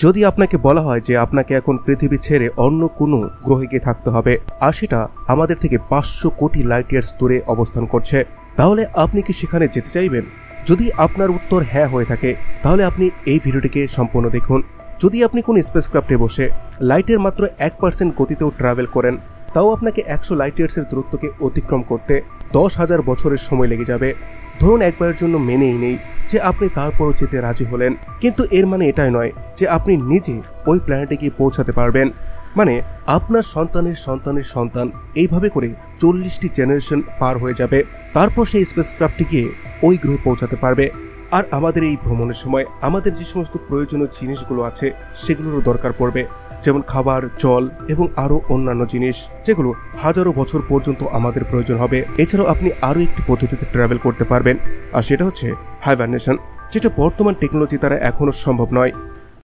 যদি আপনাকে বলা হয় যে আপনাকে এখন পৃথিবী ছেড়ে অন্য কোনো গ্রহে গিয়ে থাকতে হবে, আর সেটা আমাদের থেকে 500 কোটি লাইট ইয়ার্স দূরে অবস্থান করছে, তাহলে আপনি কি সেখানে যেতে চাইবেন? যদি আপনার উত্তর হ্যাঁ হয়ে থাকে, তাহলে আপনি এই ভিডিওটিকে সম্পূর্ণ দেখুন। যদি আপনি কোনো স্পেসক্রাফটে বসে লাইটের মাত্র 1% গতিতেও ট্রাভেল করেন, তাও আপনাকে 100 লাইট ইয়ার্সের দূরত্বকে অতিক্রম করতে 10,000 বছরের সময় লেগে যাবে। ধরুন একবারের জন্য মেনেই নেই যে আপনি তারপরও যেতে রাজি হলেন, কিন্তু এর মানে এটাই নয় যে আপনি নিজে ওই প্ল্যানেটে গিয়ে পৌঁছাতে পারবেন। মানে আপনার সন্তানের সন্তানের সন্তান এইভাবে করে 40টি জেনারেশন পার হয়ে যাবে, তারপর সেই স্পেসক্রাফটটি গিয়ে ওই গ্রহে পৌঁছাতে পারবে। আর আমাদের এই ভ্রমণের সময় আমাদের যে সমস্ত প্রয়োজনীয় জিনিসগুলো আছে সেগুলোরও দরকার পড়বে, যেমন খাবার, জল এবং আরও অন্যান্য জিনিস, যেগুলো হাজারো বছর পর্যন্ত আমাদের প্রয়োজন হবে। এছাড়াও আপনি আরও একটি পদ্ধতিতে ট্রাভেল করতে পারবেন, আর সেটা হচ্ছে হাইবারনেশন, যেটা বর্তমান টেকনোলজি দ্বারা এখনও সম্ভব নয়।